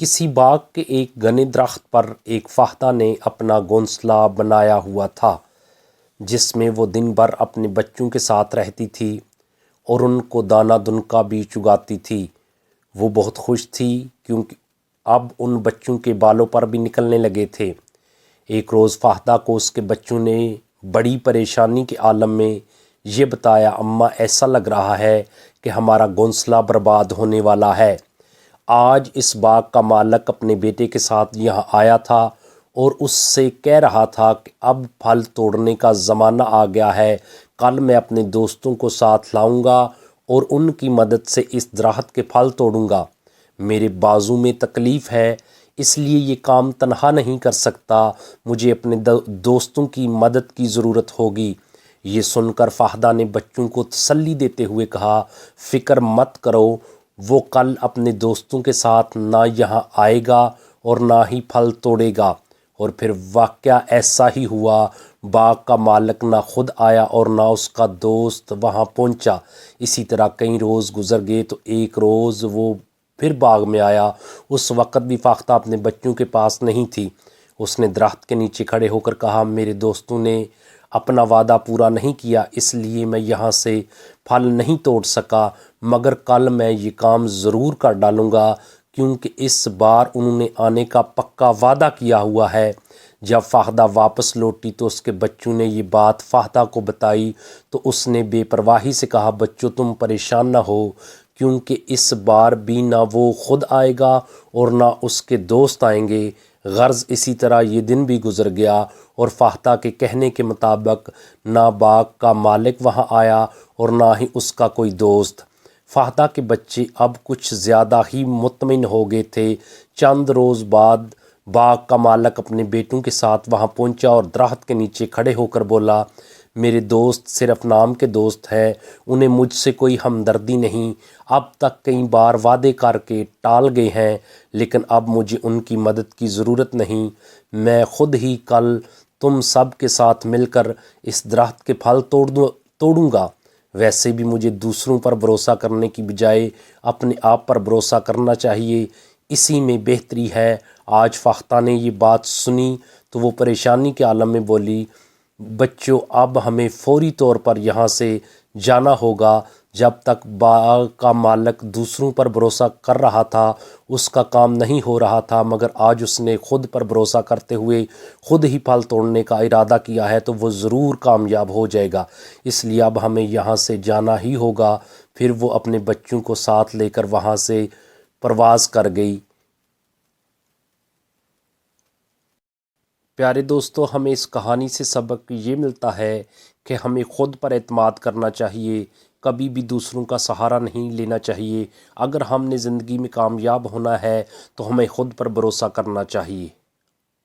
کسی باغ کے ایک گھنے درخت پر ایک فاختہ نے اپنا گھونسلہ بنایا ہوا تھا، جس میں وہ دن بھر اپنے بچوں کے ساتھ رہتی تھی اور ان کو دانہ دنکا بھی چگاتی تھی۔ وہ بہت خوش تھی کیونکہ اب ان بچوں کے بالوں پر بھی نکلنے لگے تھے۔ ایک روز فاختہ کو اس کے بچوں نے بڑی پریشانی کے عالم میں یہ بتایا، اماں ایسا لگ رہا ہے کہ ہمارا گھونسلہ برباد ہونے والا ہے۔ آج اس باغ کا مالک اپنے بیٹے کے ساتھ یہاں آیا تھا اور اس سے کہہ رہا تھا کہ اب پھل توڑنے کا زمانہ آ گیا ہے، کل میں اپنے دوستوں کو ساتھ لاؤں گا اور ان کی مدد سے اس درخت کے پھل توڑوں گا۔ میرے بازو میں تکلیف ہے، اس لیے یہ کام تنہا نہیں کر سکتا، مجھے اپنے دوستوں کی مدد کی ضرورت ہوگی۔ یہ سن کر فاختہ نے بچوں کو تسلی دیتے ہوئے کہا، فکر مت کرو، وہ کل اپنے دوستوں کے ساتھ نہ یہاں آئے گا اور نہ ہی پھل توڑے گا۔ اور پھر واقعہ ایسا ہی ہوا، باغ کا مالک نہ خود آیا اور نہ اس کا دوست وہاں پہنچا۔ اسی طرح کئی روز گزر گئے تو ایک روز وہ پھر باغ میں آیا۔ اس وقت بھی فاختہ اپنے بچوں کے پاس نہیں تھی۔ اس نے درخت کے نیچے کھڑے ہو کر کہا، میرے دوستوں نے اپنا وعدہ پورا نہیں کیا، اس لیے میں یہاں سے پھل نہیں توڑ سکا، مگر کل میں یہ کام ضرور کر ڈالوں گا کیونکہ اس بار انہوں نے آنے کا پکا وعدہ کیا ہوا ہے۔ جب فاختہ واپس لوٹی تو اس کے بچوں نے یہ بات فاختہ کو بتائی تو اس نے بے پرواہی سے کہا، بچوں تم پریشان نہ ہو، کیونکہ اس بار بھی نہ وہ خود آئے گا اور نہ اس کے دوست آئیں گے۔ غرض اسی طرح یہ دن بھی گزر گیا اور فاختہ کے کہنے کے مطابق نہ باغ کا مالک وہاں آیا اور نہ ہی اس کا کوئی دوست۔ فاختہ کے بچے اب کچھ زیادہ ہی مطمئن ہو گئے تھے۔ چند روز بعد باغ کا مالک اپنے بیٹوں کے ساتھ وہاں پہنچا اور درخت کے نیچے کھڑے ہو کر بولا، میرے دوست صرف نام کے دوست ہیں، انہیں مجھ سے کوئی ہمدردی نہیں، اب تک کئی بار وعدے کر کے ٹال گئے ہیں، لیکن اب مجھے ان کی مدد کی ضرورت نہیں، میں خود ہی کل تم سب کے ساتھ مل کر اس درخت کے پھل توڑوں گا۔ ویسے بھی مجھے دوسروں پر بھروسہ کرنے کی بجائے اپنے آپ پر بھروسہ کرنا چاہیے، اسی میں بہتری ہے۔ آج فاختہ نے یہ بات سنی تو وہ پریشانی کے عالم میں بولی، بچوں اب ہمیں فوری طور پر یہاں سے جانا ہوگا۔ جب تک باغ کا مالک دوسروں پر بھروسہ کر رہا تھا اس کا کام نہیں ہو رہا تھا، مگر آج اس نے خود پر بھروسہ کرتے ہوئے خود ہی پھل توڑنے کا ارادہ کیا ہے تو وہ ضرور کامیاب ہو جائے گا، اس لیے اب ہمیں یہاں سے جانا ہی ہوگا۔ پھر وہ اپنے بچوں کو ساتھ لے کر وہاں سے پرواز کر گئی۔ پیارے دوستو، ہمیں اس کہانی سے سبق یہ ملتا ہے کہ ہمیں خود پر اعتماد کرنا چاہیے، کبھی بھی دوسروں کا سہارا نہیں لینا چاہیے۔ اگر ہم نے زندگی میں کامیاب ہونا ہے تو ہمیں خود پر بھروسہ کرنا چاہیے۔